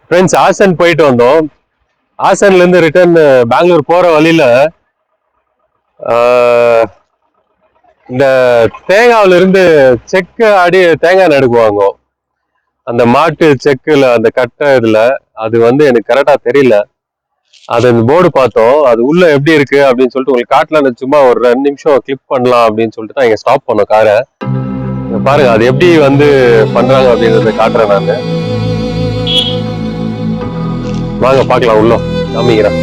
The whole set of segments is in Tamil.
ஃப்ரெண்ட்ஸ் ஆசன் போயிட்டு வந்தோம். ஆசன்லேருந்து ரிட்டர்ன் பெங்களூர் போகிற வழியில் இந்த தேங்காவிலிருந்து செக்கு அடி தேங்காய் நடுக்குவாங்க. அந்த மாட்டு செக்குல அந்த கட்டை இதில் அது எனக்கு கரெக்டாக தெரியல. அது அந்த போர்டு பார்த்தோம். அது உள்ள எப்படி இருக்கு அப்படின்னு சொல்லிட்டு உங்களுக்கு காட்டலான்னு சும்மா ஒரு 2 நிமிஷம் கிளிக் பண்ணலாம் அப்படின்னு சொல்லிட்டு தான் இங்கே ஸ்டாப் பண்ணோம் காரை. பாருங்க அது எப்படி பண்றாங்க அப்படின்றத காட்டுறேன் நான். வாங்க பார்க்கலாம், உள்ள காமிக்கிறேன்.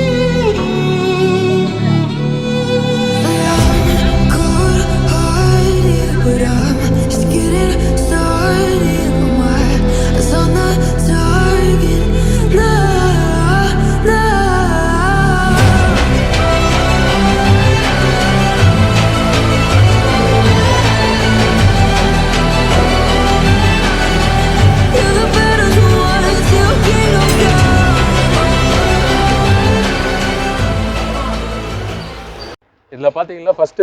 இதுல பாத்தீங்கன்னா ஃபர்ஸ்ட்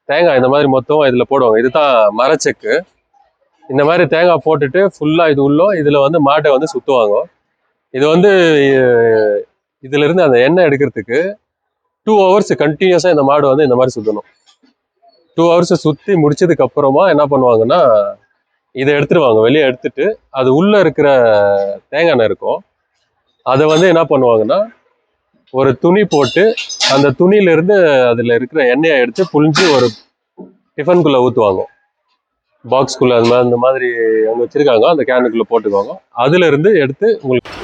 தேங்காய் இந்த மாதிரி மொத்தம் இதுல போடுவாங்க. இதுதான் மரச்செக்கு. இந்த மாதிரி தேங்காய் போட்டுட்டு ஃபுல்லா இது உள்ள இதுல மாட்டை சுத்துவாங்க. இது இதுல இருந்து அந்த எண்ணெய் எடுக்கிறதுக்கு 2 hours கண்டினியூஸா இந்த மாடு இந்த மாதிரி சுத்தணும். 2 hours சுத்தி முடிச்சதுக்கு அப்புறமா என்ன பண்ணுவாங்கன்னா இதை எடுத்துருவாங்க. வெளியே எடுத்துட்டு அது உள்ள இருக்கிற தேங்காய் எண்ணெய் இருக்கும். அதை என்ன பண்ணுவாங்கன்னா ஒரு துணி போட்டு அந்த துணியில இருந்து அதுல இருக்கிற எண்ணெயை எடுத்து புழிஞ்சு ஒரு டிஃபனுக்குள்ள ஊத்துவாங்க. பாக்ஸ்குள்ள அந்த மாதிரி அவங்க வச்சிருக்காங்க. அந்த கேனுக்குள்ள போட்டுக்குவாங்க. அதுல இருந்து எடுத்து உங்களுக்கு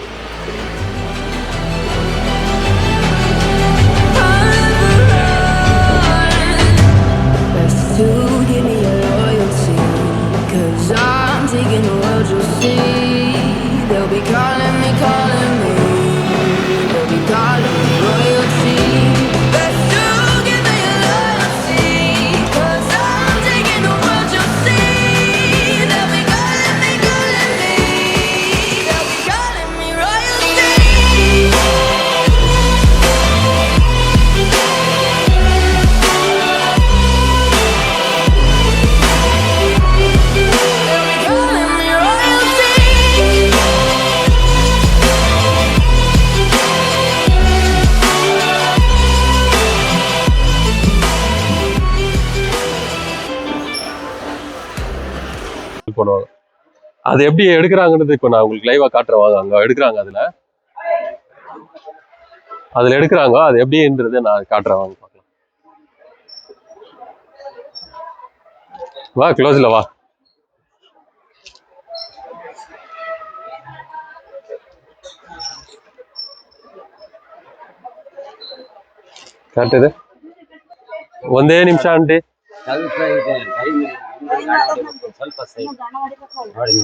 பண்ணுவாங்க. அது எப்படி எடுக்கிறாங்கன்றது இப்போ நான் உங்களுக்கு லைவா காட்டுறேன். வாங்க, அங்க எடுக்கிறாங்க. அதுல எடுக்கிறாங்க. அது எப்படின்றது நான் காட்டுறேன். வாங்க பார்க்கலாம். வா க்ளோஸ்ல வா. காட்டுது. ಒಂದೇ ನಿಮಿಷ ಆಂಟಿ. ಸ್ವಲ್ಪ ಸೈಡ್ ನೋಡಿ.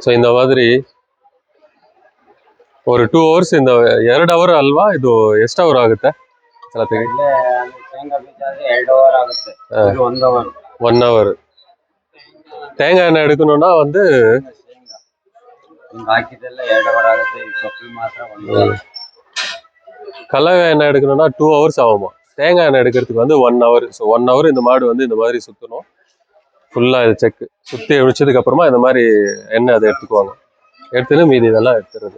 ಸೊ இந்த மாதிரி ஒரு 2 hours இந்த 2 hour ಅಲ್ವಾ? ಇದು ಎಷ್ಟು ಅವರ್ ಆಗುತ್ತೆ? 1 hour. தேங்காய் எண்ணெய் எடுக்கணும்னா கடலை எண்ணெய் எடுக்கணும்னா 2 hours ஆகுமா. தேங்காய் எண்ணெய் எடுக்கிறதுக்கு 1 hour. ஸோ 1 hour இந்த மாடு இந்த மாதிரி சுற்றணும். ஃபுல்லாக இது செக்கு சுற்றி முடிச்சதுக்கு அப்புறமா இந்த மாதிரி எண்ணெய் அதை எடுத்துக்குவாங்க. எடுத்துன்னு மீதி இதெல்லாம் எடுத்துறது.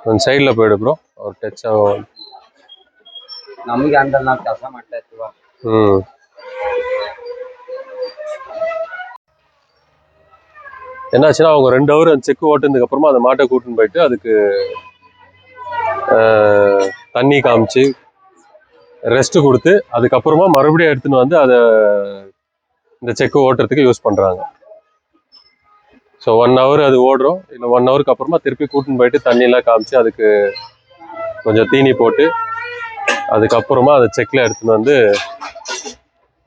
ಒಂದು ಸೈಡ್ல போயிடு ப்ரோ. ஒரு டச் ஆகும். ನಮಗೆ ಅಂದ್ರೆ ನಾವು ಕೆಲಸ ಮಾಡ್ತಾ ಇರ್ತೀವ. என்னாச்சுன்னா அவங்க 2 hour அந்த செக்கு ஓட்டுனதுக்கு அப்புறமா அந்த மாட்டை கூட்டின்னு போயிட்டு அதுக்கு தண்ணி காமிச்சு ரெஸ்ட் கொடுத்து அதுக்கப்புறமா மறுபடியும் எடுத்துன்னு அதை இந்த செக்கு ஓட்டுறதுக்கு யூஸ் பண்றாங்க. ஸோ 1 hour அது ஓடுறோம். இல்லை 1 hourக்கு அப்புறமா திருப்பி கூட்டின்னு போயிட்டு தண்ணியெல்லாம் காமிச்சு அதுக்கு கொஞ்சம் தீனி போட்டு அதுக்கப்புறமா அதை செக்கில் எடுத்துன்னு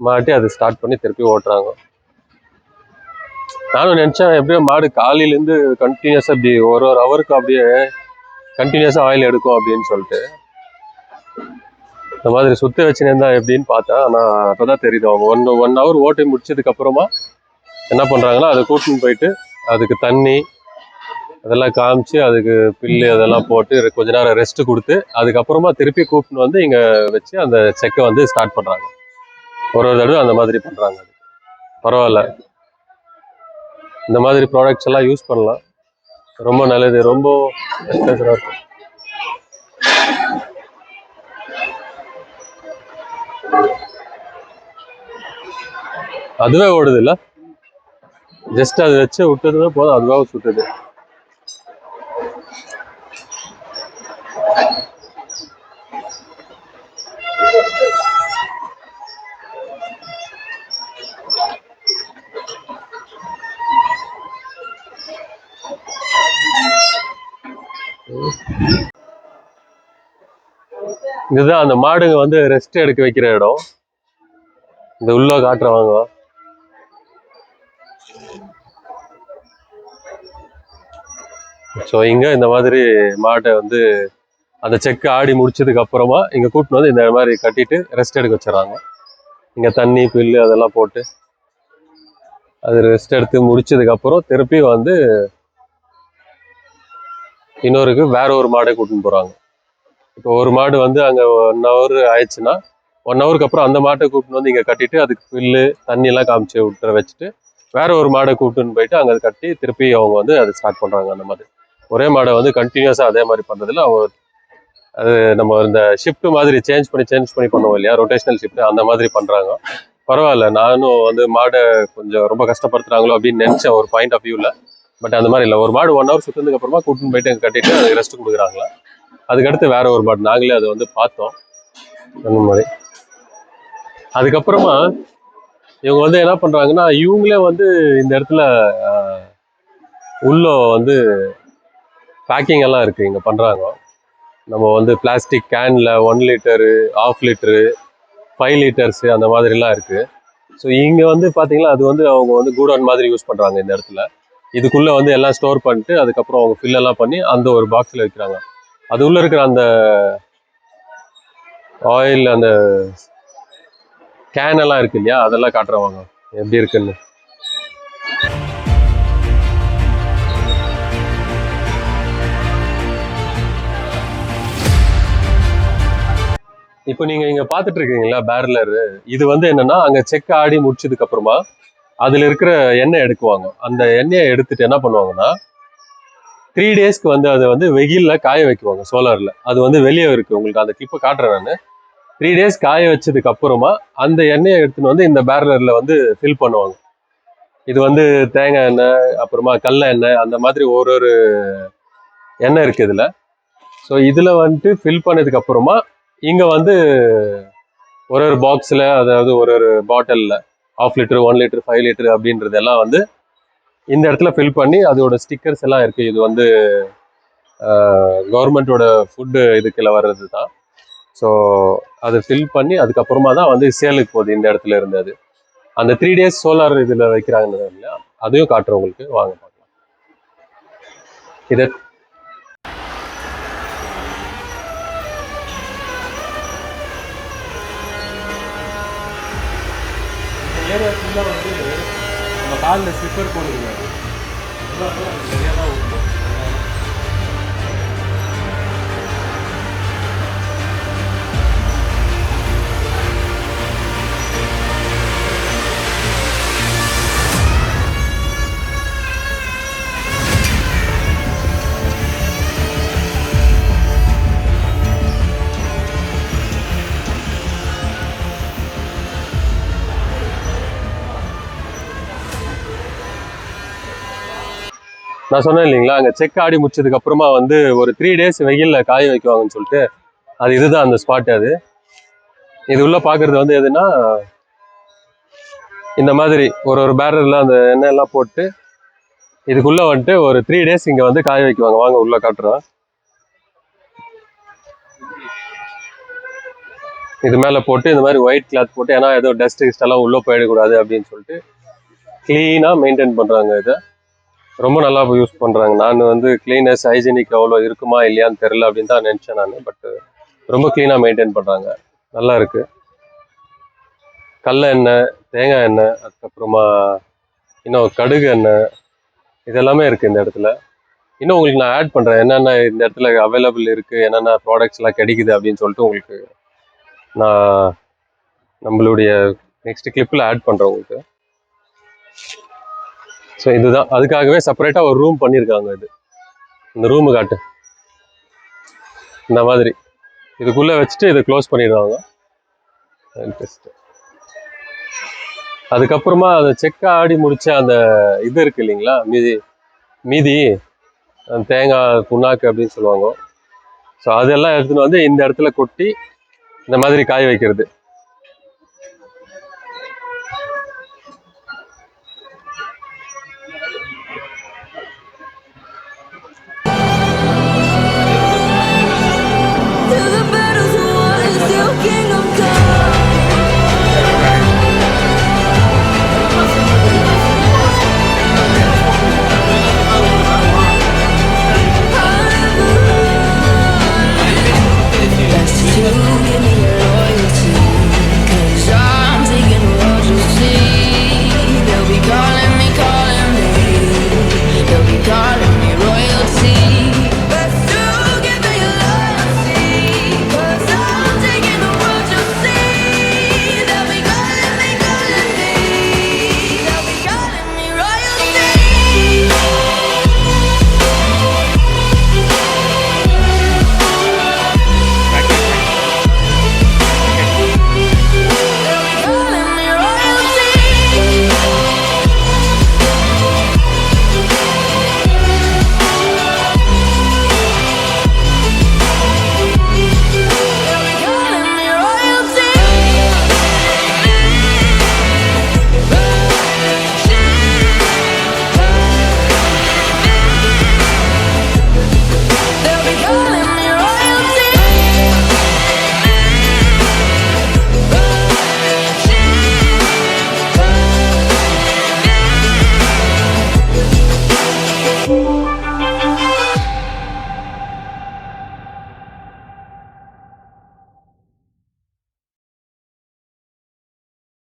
மாட்டி அதை ஸ்டார்ட் பண்ணி திருப்பி ஓட்டுறாங்க. நானும் நினச்சேன் எப்படியோ மாடு காலையிலேருந்து கண்டினியூஸாக இப்படி ஒரு ஹவருக்கு அப்படியே கண்டினியூஸாக ஆயில் எடுக்கும் அப்படின்னு சொல்லிட்டு இந்த மாதிரி சுத்த வச்சுனேருந்தா எப்படின்னு பார்த்தேன். ஆனால் அப்போதான் தெரியுது அவங்க 1 hour ஓட்டி முடிச்சதுக்கு அப்புறமா என்ன பண்ணுறாங்கன்னா அதை கூட்டின்னு போயிட்டு அதுக்கு தண்ணி அதெல்லாம் காமிச்சு அதுக்கு பில்லு அதெல்லாம் போட்டு கொஞ்ச நேரம் ரெஸ்ட் கொடுத்து அதுக்கப்புறமா திருப்பி கூப்பிட்டு வந்து இங்கே வச்சு அந்த செக்கை வந்து ஸ்டார்ட் பண்ணுறாங்க. ஒரு தடவை அந்த மாதிரி பண்ணுறாங்க. பரவாயில்ல, இந்த மாதிரி ப்ராடக்ட்ஸ் எல்லாம் யூஸ் பண்ணலாம். ரொம்ப நல்லது. ரொம்ப இருக்கும். அதுவே ஓடுது இல்ல, ஜஸ்ட் அது வச்சு விட்டதுமே போதும், அதுவாக சுட்டுது. இதுதான் அந்த மாடுங்க வந்து ரெஸ்ட் எடுக்க வைக்கிற இடம். இந்த உள்ள காட்டுறவாங்க. ஸோ இங்க இந்த மாதிரி மாட்டை வந்து அந்த செக்கு ஆடி முடிச்சதுக்கு அப்புறமா இங்க கூப்பிட்டு வந்து இந்த மாதிரி கட்டிட்டு ரெஸ்ட் எடுக்க வச்சிடறாங்க. இங்க தண்ணி புல்லு அதெல்லாம் போட்டு அது ரெஸ்ட் எடுத்து முடிச்சதுக்கு அப்புறம் திருப்பி வந்து இன்னொருக்கு வேற ஒரு மாடை கூட்டின்னு போறாங்க. இப்போ ஒரு மாடு வந்து அங்க 1 hour ஆயிடுச்சுன்னா 1 hourக்கு அப்புறம் அந்த மாட்டை கூப்பிட்டு வந்து இங்க கட்டிட்டு அதுக்கு புல்லு தண்ணி எல்லாம் காமிச்சு விட்டுற வச்சுட்டு வேற ஒரு மாடை கூப்பிட்டுன்னு போயிட்டு அங்க கட்டி திருப்பி அவங்க வந்து அதை ஸ்டார்ட் பண்றாங்க. அந்த மாதிரி ஒரே மாடை வந்து கண்டினியூஸா அதே மாதிரி பண்றதுல அவங்க அது நம்ம இந்த ஷிஃப்ட் மாதிரி சேஞ்ச் பண்ணி பண்ணுவோம் இல்லையா, ரொட்டேஷனல் ஷிஃப்ட், அந்த மாதிரி பண்றாங்க. பரவாயில்ல. நானும் வந்து மாடை கொஞ்சம் ரொம்ப கஷ்டப்படுத்துறாங்களோ அப்படின்னு நினைச்சேன் ஒரு பாயிண்ட் ஆஃப் வியூல. பட் அந்த மாதிரி இல்லை. ஒரு மாடு 1 hour சுத்ததுக்கு அப்புறமா கூட்டின்னு போயிட்டு அங்கே கட்டிட்டு அதுக்கு ரெஸ்ட் கொடுக்குறாங்களா. அதுக்கடுத்து வேற ஒரு மாடு நாங்களே அதை வந்து பார்த்தோம் அந்த மாதிரி. அதுக்கப்புறமா இவங்க வந்து என்ன பண்றாங்கன்னா இவங்களே வந்து இந்த இடத்துல உள்ள வந்து பேக்கிங் எல்லாம் இருக்கு இங்க பண்றாங்க. நம்ம வந்து பிளாஸ்டிக் கேன்ல 1 லிட்டரு 1/2 லிட்டரு 5 லிட்டர்ஸ் அந்த மாதிரிலாம் இருக்கு. ஸோ இங்க வந்து பாத்தீங்கன்னா அது வந்து அவங்க வந்து கூடவுன் மாதிரி யூஸ் பண்றாங்க இந்த இடத்துல. இதுக்குள்ள வந்து எல்லாம் ஸ்டோர் பண்ணிட்டு அதுக்கப்புறம் அவங்க ஃபில் எல்லாம் பண்ணி அந்த ஒரு பாக்ஸ்ல வைக்கிறாங்க. அது உள்ள இருக்கிற அந்த ஆயில் அந்த கேன் எல்லாம் இருக்கு இல்லையா, அதெல்லாம் காட்டுறவாங்க எப்படி இருக்குன்னு. இப்போ நீங்க இங்க பாத்துட்டு இருக்கீங்களா பேரலர், இது வந்து என்னன்னா அங்க செக் ஆடி முடிச்சதுக்கு அப்புறமா அதுல இருக்கிற எண்ணெய் எடுக்குவாங்க. அந்த எண்ணெயை எடுத்துட்டு என்ன பண்ணுவாங்கன்னா 3 daysக்கு வந்து அதை வந்து வெயில்ல காய வைக்குவாங்க சோலார்ல. அது வந்து வெளியே இருக்கு, உங்களுக்கு அந்த கிளிப்பை காட்டுறேன் நான். 3 days காய வச்சதுக்கு அப்புறமா அந்த எண்ணெயை எடுத்துன்னு வந்து இந்த பேரலர்ல வந்து ஃபில் பண்ணுவாங்க. இது வந்து தேங்காய் எண்ணெய், அப்புறமா கடலை எண்ணெய், அந்த மாதிரி ஒரு எண்ணெய் இருக்கு இதுல. ஸோ இதுல வந்துட்டு ஃபில் பண்ணதுக்கு அப்புறமா இங்க வந்து ஒரு பாக்ஸ்ல, அதாவது ஒரு பாட்டில்ல 1/2 லிட்டர் 1 லிட்டர் 5 லிட்டர் அப்படின்றதெல்லாம் வந்து இந்த இடத்துல ஃபில் பண்ணி அதோட ஸ்டிக்கர்ஸ் எல்லாம் இருக்கு. இது வந்து கவர்மெண்டோட ஃபுட்டு இதுக்குள்ள வர்றது தான். ஸோ அதை ஃபில் பண்ணி அதுக்கப்புறமா தான் வந்து சேலுக்கு போகுது இந்த இடத்துல இருந்து. அது அந்த 3 days சோலார் இதுல வைக்கிறாங்க இல்லையா, அதையும் காட்டுறேன் உங்களுக்கு, வாங்க பார்க்கலாம். இதை ஏரியா ஃபுல்லாக வந்து நம்ம காலில் ஸ்லிப்பர் போடுறது சரியாக தான் இருக்கும். நான் சொன்னேன் இல்லைங்களா, அங்கே செக் ஆடி முடிச்சதுக்கு அப்புறமா வந்து ஒரு 3 days வெயில்ல காய வைக்குவாங்கன்னு சொல்லிட்டு, அது இதுதான் அந்த ஸ்பாட். அது இது உள்ள பாக்குறது வந்து எதுனா இந்த மாதிரி ஒரு பேரர்ல அந்த எண்ணெய் எல்லாம் போட்டு இதுக்குள்ள வந்துட்டு ஒரு 3 days இங்க வந்து காய வைக்குவாங்க. வாங்க உள்ள காட்டுறோம். இது மேல போட்டு இந்த மாதிரி ஒயிட் கிளாத் போட்டு, ஏன்னா ஏதோ டஸ்ட் எல்லாம் உள்ள போயிடக்கூடாது அப்படின்னு சொல்லிட்டு கிளீனா மெயின்டைன் பண்றாங்க. இதை ரொம்ப நல்லா யூஸ் பண்றாங்க. நான் வந்து கிளீனஸ் ஹைஜீனிக் அவ்வளோ இருக்குமா இல்லையான்னு தெரியல அப்படின்னு தான் நினைச்சேன் நான். பட் ரொம்ப கிளீனா மெயின்டைன் பண்றாங்க, நல்லா இருக்கு. கடலை எண்ணெய், தேங்காய் எண்ணெய், அதுக்கப்புறமா இன்னும் கடுகு எண்ணெய், இதெல்லாமே இருக்கு இந்த இடத்துல. இன்னும் உங்களுக்கு நான் ஆட் பண்ணுறேன் என்னென்ன இந்த இடத்துல அவைலபிள் இருக்குது, என்னென்ன ப்ராடக்ட்ஸ்லாம் கிடைக்குது அப்படின்னு சொல்லிட்டு உங்களுக்கு நான் நம்மளுடைய நெக்ஸ்ட் கிளிப்பில் ஆட் பண்ணுறேன் உங்களுக்கு. ஸோ இதுதான் அதுக்காகவே செப்பரேட்டாக ஒரு ரூம் பண்ணியிருக்காங்க. இது இந்த ரூமு காட்டு இந்த மாதிரி இதுக்குள்ளே வச்சுட்டு இதை க்ளோஸ் பண்ணிடுவாங்க. அதுக்கப்புறமா அந்த செக்கை ஆடி முடிச்ச அந்த இது இருக்கு இல்லைங்களா, மீதி அந்த தேங்காய் புண்ணாக்கு அப்படின்னு சொல்லுவாங்க. ஸோ அதெல்லாம் எடுத்துன்னு வந்து இந்த இடத்துல கொட்டி இந்த மாதிரி காய வைக்கிறது.